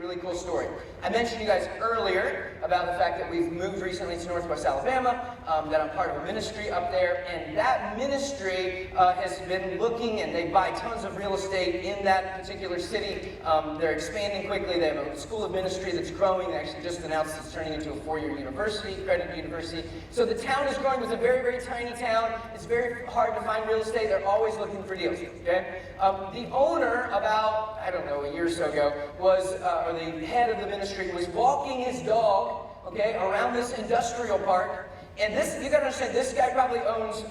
really cool story. I mentioned you guys earlier about the fact that we've moved recently to Northwest Alabama, that I'm part of a ministry up there, and that ministry has been looking, and they buy tons of real estate in that particular city. They're expanding quickly. They have a school of ministry that's growing. They actually just announced it's turning into a 4-year university, accredited university. So the town is growing. It's a very, very tiny town. It's very hard to find real estate. They're always looking for deals, okay? The owner, about, I don't know, a year or so ago, was, or the head of the ministry, was walking his dog, okay, around this industrial park. And this, you gotta understand, this guy probably owns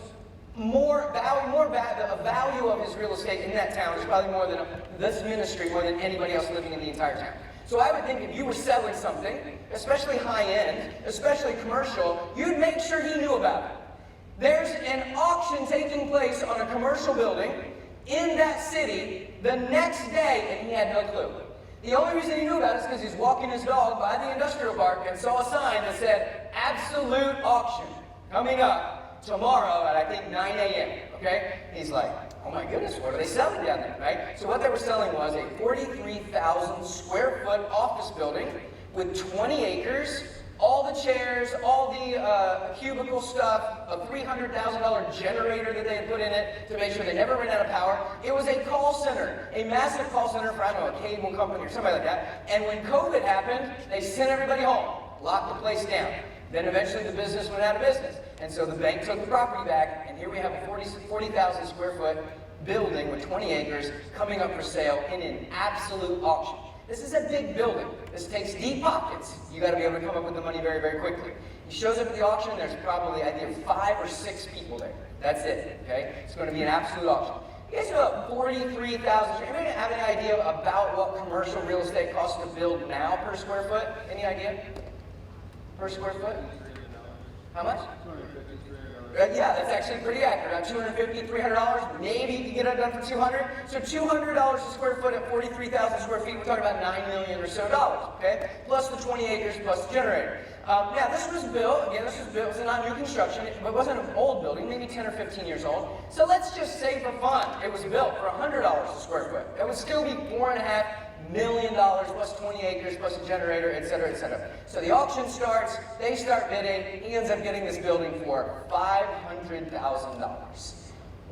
the value of his real estate in that town is probably more than this ministry, more than anybody else living in the entire town. So I would think if you were selling something, especially high-end, especially commercial, you'd make sure he knew about it. There's an auction taking place on a commercial building in that city the next day, and he had no clue. The only reason he knew about it is because he's walking his dog by the industrial park and saw a sign that said, "Absolute auction, coming up tomorrow at, I think, 9 a.m., okay? He's like, oh my goodness, what are they selling down there, right? So what they were selling was a 43,000 square foot office building with 20 acres, all the chairs, all the cubicle stuff, a $300,000 generator that they had put in it to make sure they never ran out of power. It was a call center, a massive call center for, I don't know, a cable company or somebody like that. And when COVID happened, they sent everybody home, locked the place down. Then eventually the business went out of business. And so the bank took the property back, and here we have a 40,000 square foot building with 20 acres coming up for sale in an absolute auction. This is a big building. This takes deep pockets. You got to be able to come up with the money very, very quickly. He shows up at the auction. There's probably, I think, 5 or 6 people there. That's it, okay? It's going to be an absolute auction. You guys know about 43,000. Anybody have any idea about what commercial real estate costs to build now per square foot? Any idea? Per square foot? How much? Yeah, that's actually pretty accurate. $250, $300. Maybe you can get it done for $200. So $200 a square foot at 43,000 square feet. We're talking about $9 million or so dollars. Okay, plus the 20 acres, plus the generator. Now this was built. Again, this was built. It's not new construction. It wasn't an old building, maybe 10 or 15 years old. So let's just say for fun, it was built for $100 a square foot. It would still be $4.5 million plus 20 acres plus a generator, etc., etc. So the auction starts, they start bidding, he ends up getting this building for $500,000.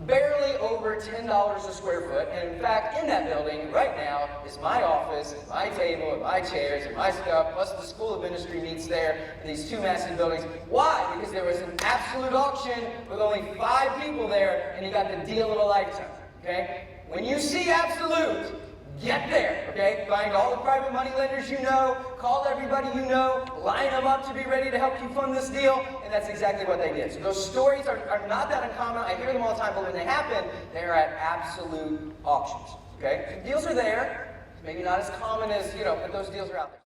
Barely over $10 a square foot, and in fact, in that building right now is my office, and my table, and my chairs, and my stuff, plus the School of Ministry meets there, and these 2 massive buildings. Why? Because there was an absolute auction with only 5 people there, and you got the deal of a lifetime, okay? When you see absolute, get there, okay? Find all the private money lenders you know, call everybody you know, line them up to be ready to help you fund this deal, and that's exactly what they did. So those stories are not that uncommon. I hear them all the time, but when they happen, they're at absolute auctions, okay? So deals are there, maybe not as common as, but those deals are out there.